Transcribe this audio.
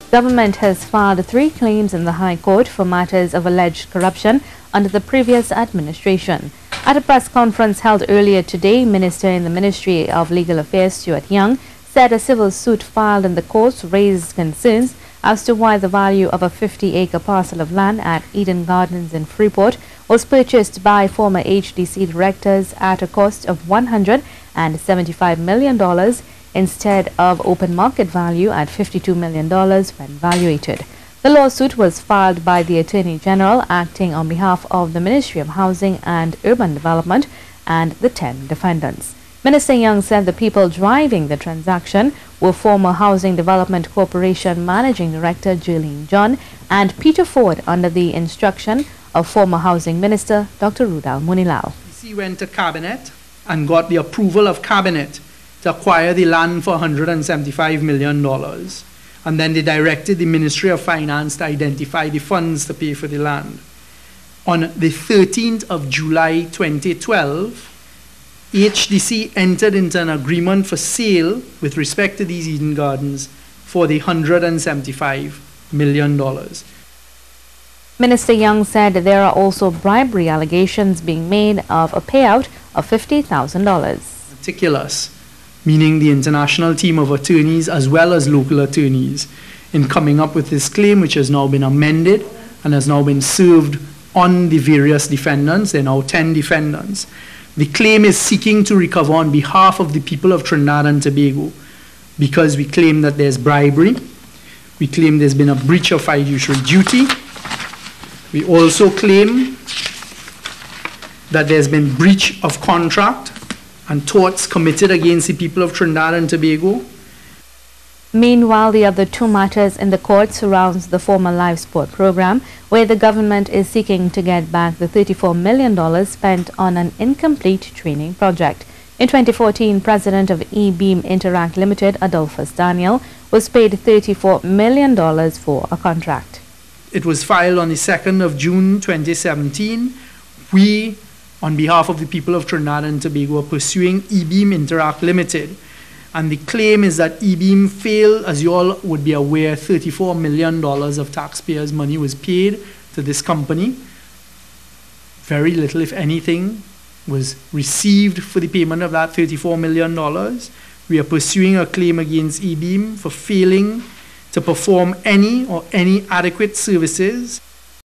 Government has filed 3 claims in the High Court for matters of alleged corruption under the previous administration. At a press conference held earlier today, Minister in the Ministry of Legal Affairs Stuart Young said a civil suit filed in the courts raised concerns as to why the value of a 50-acre parcel of land at Eden Gardens in Freeport was purchased by former HDC directors at a cost of $175 million instead of open market value at $52 million when valuated. The lawsuit was filed by the Attorney General acting on behalf of the Ministry of Housing and Urban Development and the 10 defendants. Minister Young said the people driving the transaction were former Housing Development Corporation Managing Director Jearlean and Peter Forde under the instruction of former Housing Minister Dr. Roodal Moonilal. HDC went to Cabinet and got the approval of Cabinet to acquire the land for $175 million. And then they directed the Ministry of Finance to identify the funds to pay for the land. On the 13th of July 2012, HDC entered into an agreement for sale with respect to these Eden Gardens for the $175 million. Minister Young said there are also bribery allegations being made of a payout of $50,000. Meticulous, meaning the international team of attorneys as well as local attorneys, in coming up with this claim, which has now been amended and has now been served on the various defendants. There are now 10 defendants. The claim is seeking to recover on behalf of the people of Trinidad and Tobago because we claim that there's bribery. We claim there's been a breach of fiduciary duty. We also claim that there's been breach of contract and torts committed against the people of Trinidad and Tobago. Meanwhile, the other 2 matters in the court surrounds the former live sport program, where the government is seeking to get back the $34 million spent on an incomplete training project. In 2014, President of eBeam Interact Limited, Adolphus Daniel, was paid $34 million for a contract. It was filed on the 2nd of June 2017. We, on behalf of the people of Trinidad and Tobago, are pursuing eBeam Interact Limited. And the claim is that eBeam failed, as you all would be aware, $34 million of taxpayers' money was paid to this company. Very little, if anything, was received for the payment of that $34 million. We are pursuing a claim against eBeam for failing to perform any adequate services